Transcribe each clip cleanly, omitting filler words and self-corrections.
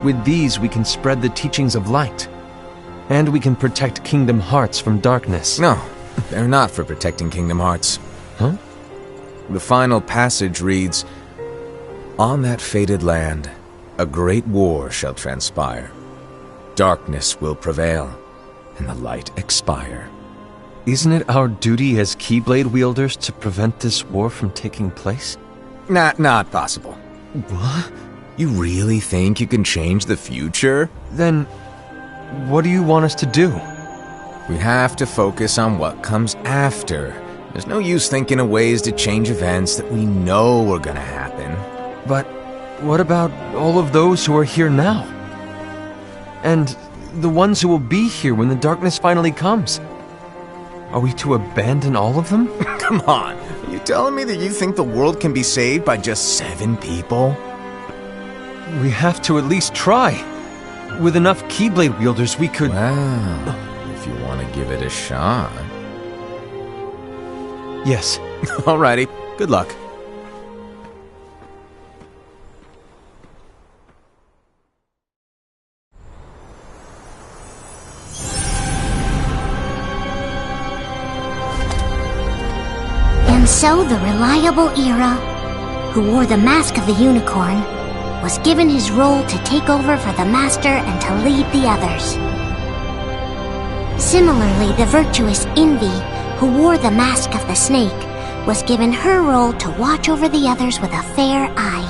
With these, we can spread the teachings of light. And we can protect Kingdom Hearts from darkness. No, they're not for protecting Kingdom Hearts. Huh? The final passage reads, "On that fated land, a great war shall transpire. Darkness will prevail, and the light expire." Isn't it our duty as Keyblade wielders to prevent this war from taking place? Not possible. What? You really think you can change the future? Then, what do you want us to do? We have to focus on what comes after. There's no use thinking of ways to change events that we know are gonna happen. But what about all of those who are here now? And the ones who will be here when the darkness finally comes? Are we to abandon all of them? Come on, are you telling me that you think the world can be saved by just 7 people? We have to at least try. With enough Keyblade wielders, we could... Well, if you want to give it a shot. Yes. Alrighty, good luck. And so the reliable Era, who wore the mask of the unicorn, was given his role to take over for the Master and to lead the others. Similarly, the virtuous Envy, who wore the mask of the snake, was given her role to watch over the others with a fair eye.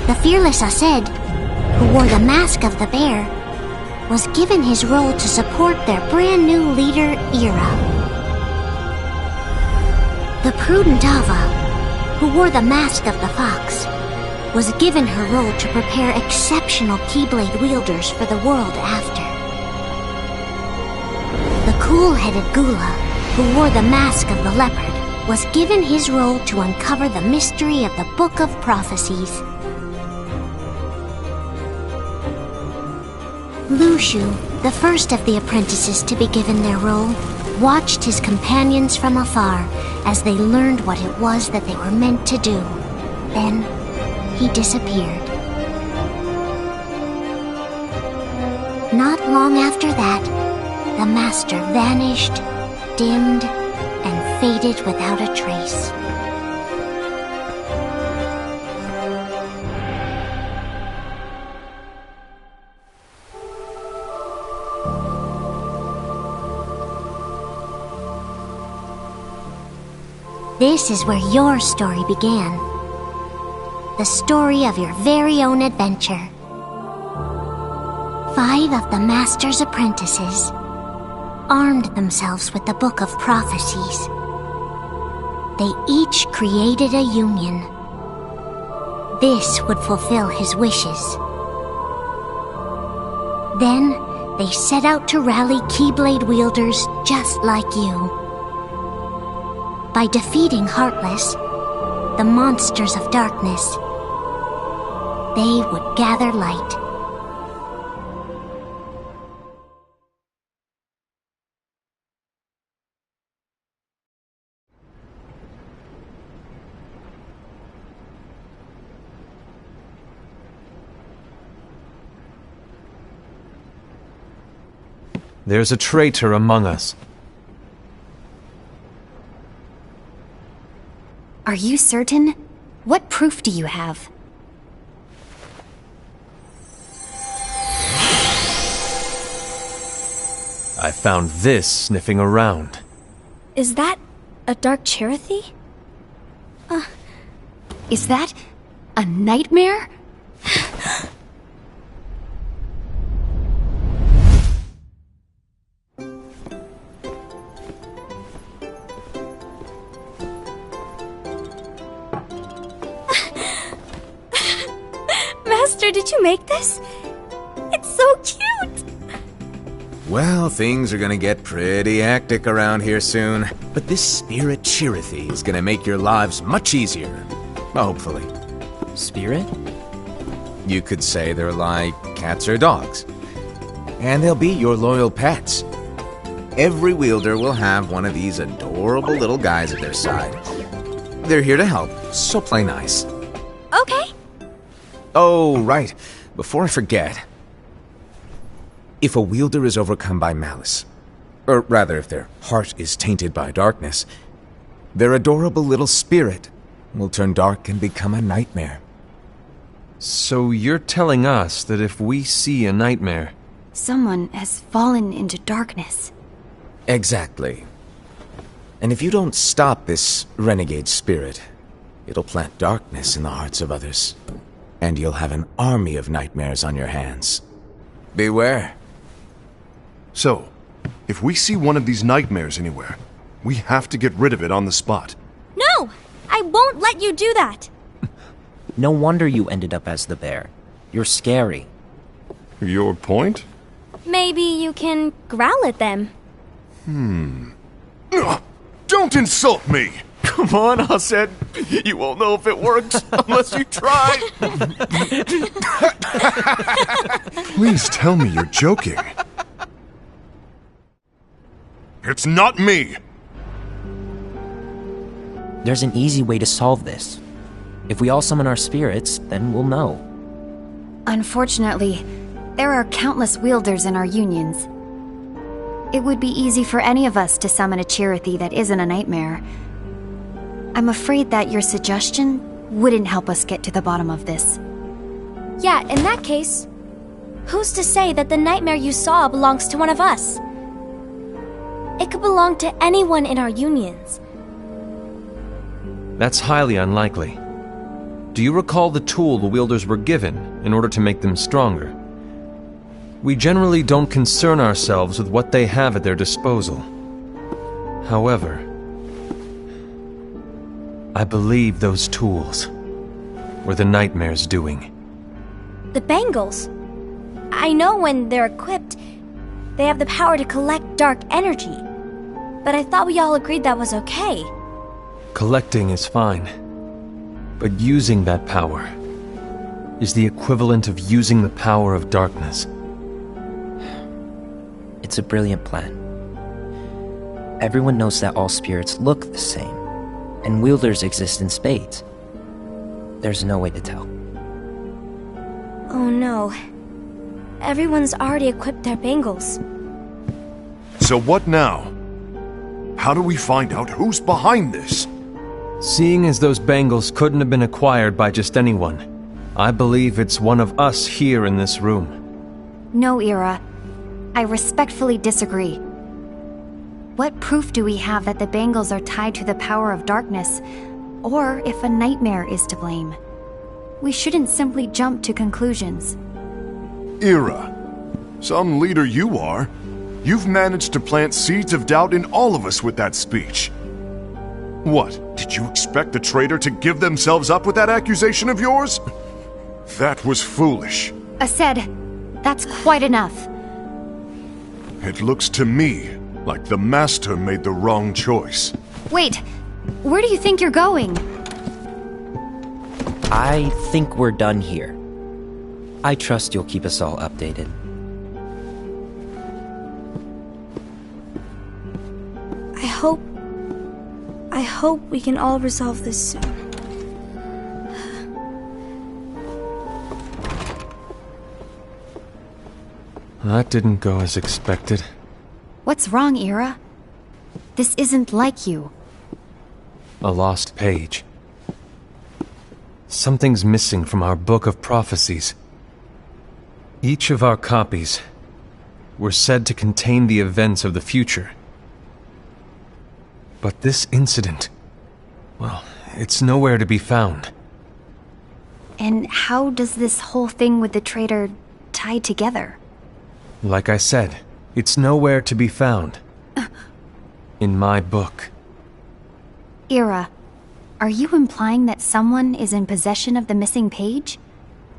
The fearless Aced, who wore the mask of the bear, was given his role to support their brand new leader, Era. The prudent Ava, who wore the mask of the fox, was given her role to prepare exceptional Keyblade wielders for the world after. The cool-headed Gula, who wore the mask of the leopard, was given his role to uncover the mystery of the Book of Prophecies. Lushu, the first of the apprentices to be given their role, watched his companions from afar as they learned what it was that they were meant to do. Then, he disappeared. Not long after that, the Master vanished, dimmed, and faded without a trace. This is where your story began. The story of your very own adventure. 5 of the Master's apprentices armed themselves with the Book of Prophecies. They each created a union. This would fulfill his wishes. Then, they set out to rally Keyblade wielders just like you. By defeating Heartless, the monsters of darkness, they would gather light. There's a traitor among us. Are you certain? What proof do you have? I found this sniffing around. Is that a Dark Chirithy? Is that a nightmare? Master, did you make this? It's so cute! Well, things are gonna get pretty hectic around here soon. But this Spirit Chirithy is gonna make your lives much easier. Hopefully. Spirit? You could say they're like cats or dogs. And they'll be your loyal pets. Every wielder will have one of these adorable little guys at their side. They're here to help, so play nice. Okay. Oh, right. Before I forget. If a wielder is overcome by malice, or rather if their heart is tainted by darkness, their adorable little spirit will turn dark and become a nightmare. So you're telling us that if we see a nightmare... Someone has fallen into darkness. Exactly. And if you don't stop this renegade spirit, it'll plant darkness in the hearts of others. And you'll have an army of nightmares on your hands. Beware. So, if we see one of these nightmares anywhere, we have to get rid of it on the spot. No! I won't let you do that! No wonder you ended up as the bear. You're scary. Your point? Maybe you can growl at them. Ugh, don't insult me! Come on, Hased. You won't know if it works unless you try. Please tell me you're joking. It's not me! There's an easy way to solve this. If we all summon our spirits, then we'll know. Unfortunately, there are countless wielders in our unions. It would be easy for any of us to summon a Chirithy that isn't a nightmare. I'm afraid that your suggestion wouldn't help us get to the bottom of this. Yeah, in that case, who's to say that the nightmare you saw belongs to one of us? It could belong to anyone in our unions. That's highly unlikely. Do you recall the tool the wielders were given in order to make them stronger? We generally don't concern ourselves with what they have at their disposal. However, I believe those tools were the nightmare's doing. The bangles. I know when they're equipped, they have the power to collect dark energy. But I thought we all agreed that was okay. Collecting is fine, but using that power is the equivalent of using the power of darkness. It's a brilliant plan. Everyone knows that all spirits look the same, and wielders exist in spades. There's no way to tell. Oh no. Everyone's already equipped their bangles. So what now? How do we find out who's behind this? Seeing as those bangles couldn't have been acquired by just anyone, I believe it's one of us here in this room. No, Ira. I respectfully disagree. What proof do we have that the bangles are tied to the power of darkness, or if a nightmare is to blame? We shouldn't simply jump to conclusions. Ira, some leader you are. You've managed to plant seeds of doubt in all of us with that speech. What, did you expect the traitor to give themselves up with that accusation of yours? That was foolish. Ased, that's quite enough. It looks to me like the Master made the wrong choice. Wait, where do you think you're going? I think we're done here. I trust you'll keep us all updated. I hope we can all resolve this soon. That didn't go as expected. What's wrong, Ira? This isn't like you. A lost page. Something's missing from our book of prophecies. Each of our copies were said to contain the events of the future. But this incident, well, it's nowhere to be found. And how does this whole thing with the traitor tie together? Like I said, it's nowhere to be found. In my book. Ira, are you implying that someone is in possession of the missing page?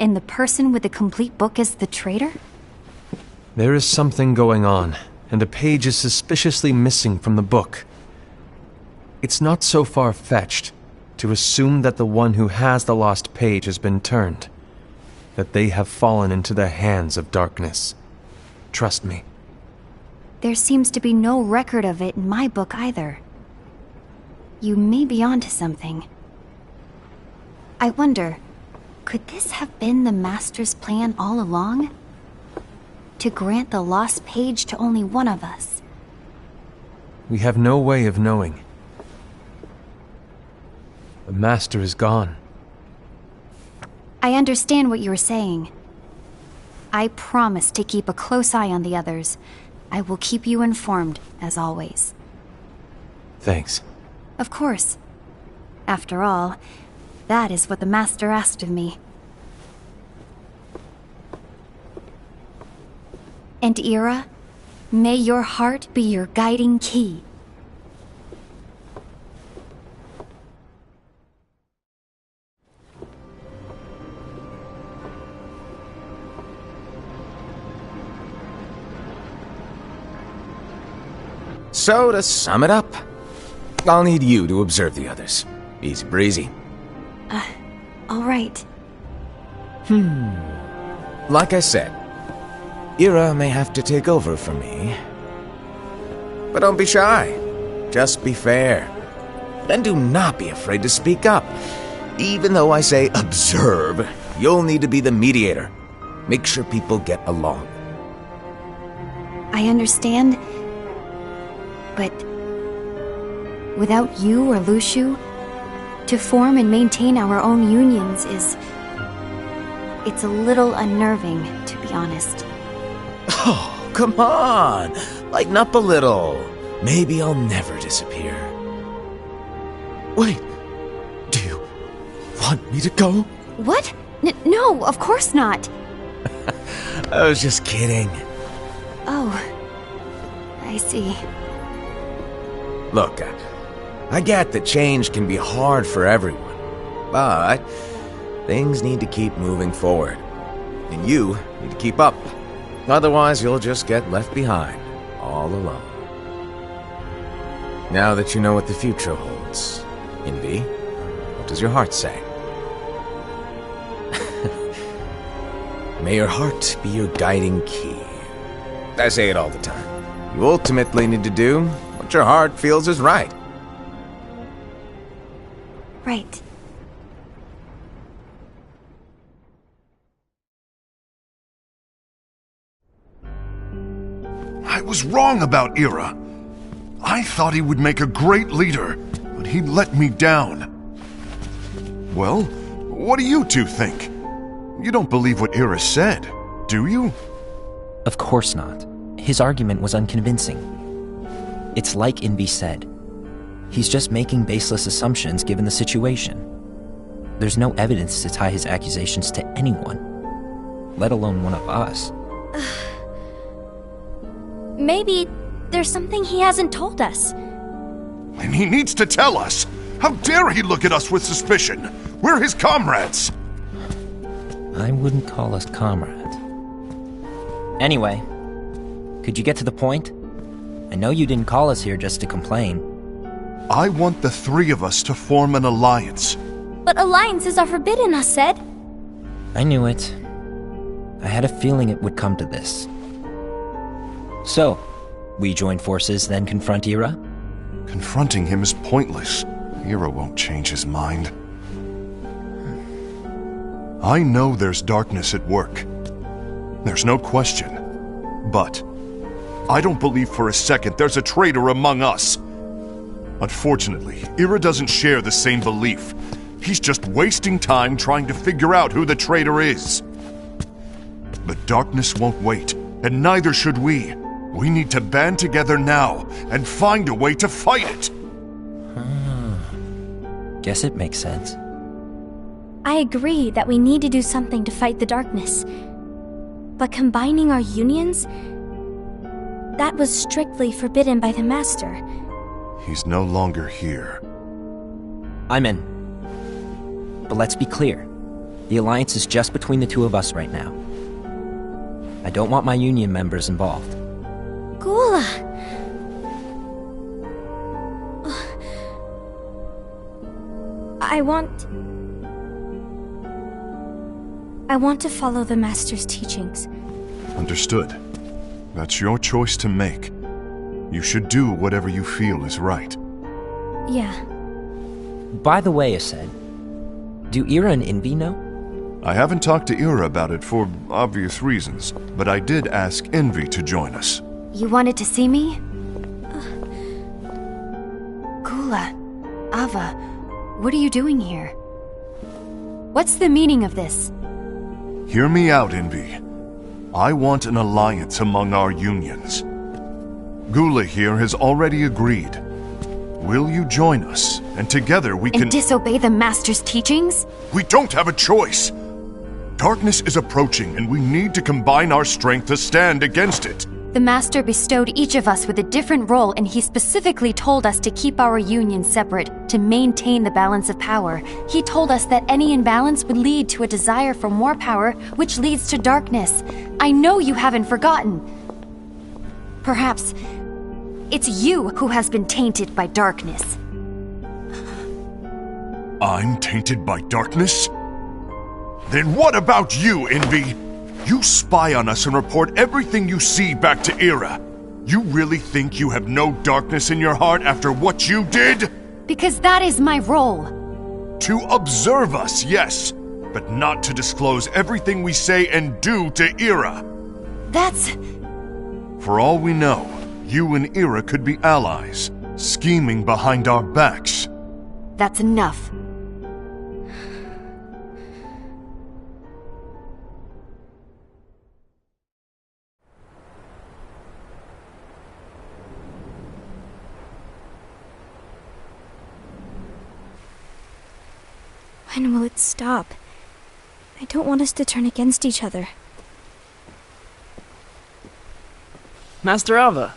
And the person with the complete book is the traitor? There is something going on, and a page is suspiciously missing from the book. It's not so far-fetched to assume that the one who has the lost page has been turned, that they have fallen into the hands of darkness. Trust me. There seems to be no record of it in my book either. You may be onto something. I wonder, Could this have been the Master's plan all along? To grant the lost page to only one of us? We have no way of knowing. The Master is gone. I understand what you were saying. I promise to keep a close eye on the others. I will keep you informed, as always. Thanks. Of course. After all, that is what the Master asked of me. And Ira, may your heart be your guiding key. So, to sum it up, I'll need you to observe the others. Easy breezy. All right. Like I said, Ira may have to take over for me. But don't be shy. Just be fair. And do not be afraid to speak up. Even though I say observe, you'll need to be the mediator. Make sure people get along. I understand. But without you or Luxu, to form and maintain our own unions is... it's a little unnerving, to be honest. Oh, come on! Lighten up a little. Maybe I'll never disappear. Wait, do you want me to go? What? No, of course not. I was just kidding. Oh, I see. Look, I get that change can be hard for everyone, but things need to keep moving forward. And you need to keep up. Otherwise, you'll just get left behind, all alone. Now that you know what the future holds, Envy, what does your heart say? May your heart be your guiding key. I say it all the time. You ultimately need to do what your heart feels is right. Right. I was wrong about Ira. I thought he would make a great leader, but he let me down. Well, what do you two think? You don't believe what Ira said, do you? Of course not. His argument was unconvincing. It's like Envy said. He's just making baseless assumptions given the situation. There's no evidence to tie his accusations to anyone, let alone one of us. Maybe there's something he hasn't told us. And he needs to tell us. How dare he look at us with suspicion? We're his comrades. I wouldn't call us comrades. Anyway, could you get to the point? I know you didn't call us here just to complain. I want the three of us to form an alliance. But alliances are forbidden, us said. I knew it. I had a feeling it would come to this. So, we join forces, then confront Ira? Confronting him is pointless. Ira won't change his mind. I know there's darkness at work. There's no question. But I don't believe for a second there's a traitor among us. Unfortunately, Ira doesn't share the same belief. He's just wasting time trying to figure out who the traitor is. But darkness won't wait, and neither should we. We need to band together now and find a way to fight it. Guess it makes sense. I agree that we need to do something to fight the darkness. But combining our unions? That was strictly forbidden by the Master. He's no longer here. I'm in. But let's be clear. The alliance is just between the two of us right now. I don't want my union members involved. Gula! I want to follow the Master's teachings. Understood. That's your choice to make. You should do whatever you feel is right. Yeah. By the way, Aced, do Ira and Envy know? I haven't talked to Ira about it for obvious reasons, but I did ask Envy to join us. You wanted to see me? Gula, Ava, what are you doing here? What's the meaning of this? Hear me out, Envy. I want an alliance among our unions. Gula here has already agreed. Will you join us? And together we can... And disobey the Master's teachings? We don't have a choice! Darkness is approaching, and we need to combine our strength to stand against it. The Master bestowed each of us with a different role, and he specifically told us to keep our union separate, to maintain the balance of power. He told us that any imbalance would lead to a desire for more power, which leads to darkness. I know you haven't forgotten. Perhaps it's you who has been tainted by darkness. I'm tainted by darkness? Then what about you, Envy? You spy on us and report everything you see back to Ira. You really think you have no darkness in your heart after what you did? Because that is my role. To observe us, yes, but not to disclose everything we say and do to Ira. That's... For all we know, you and Ira could be allies, scheming behind our backs. That's enough. When will it stop? I don't want us to turn against each other. Master Ava.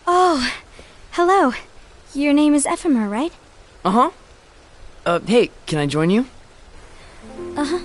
Oh, hello. Your name is Ephemer, right? Uh-huh. Hey, can I join you? Uh-huh.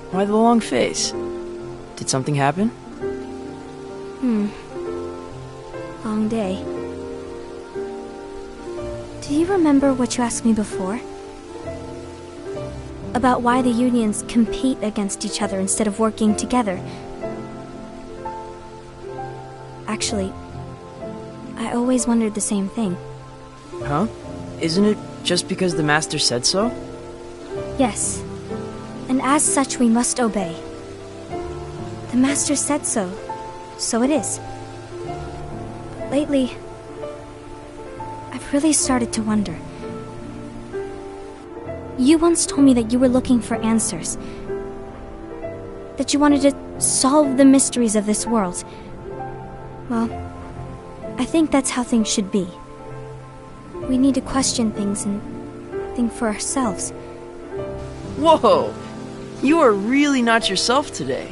Why the long face? Did something happen? Long day. Do you remember what you asked me before? About why the unions compete against each other instead of working together. Actually, I always wondered the same thing. Huh? Isn't it just because the Master said so? Yes. And as such, we must obey. The Master said so, so it is. But lately, I've really started to wonder. You once told me that you were looking for answers. That you wanted to solve the mysteries of this world. Well, I think that's how things should be. We need to question things and think for ourselves. Whoa! You are really not yourself today.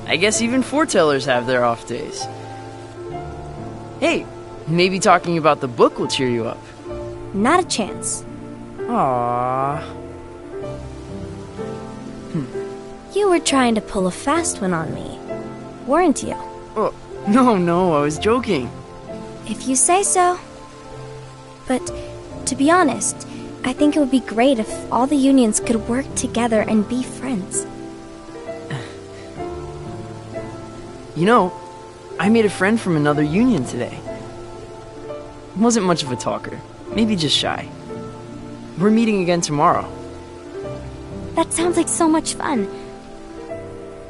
I guess even foretellers have their off days. Hey, maybe talking about the book will cheer you up. Not a chance. Aww. You were trying to pull a fast one on me, weren't you? Oh, no, I was joking. If you say so. But, to be honest, I think it would be great if all the unions could work together and be friends. You know, I made a friend from another union today. Wasn't much of a talker, maybe just shy. We're meeting again tomorrow. That sounds like so much fun.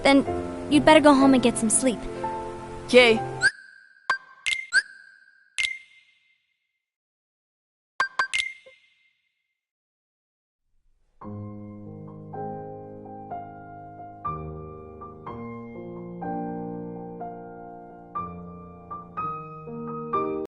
Then, you'd better go home and get some sleep. Okay.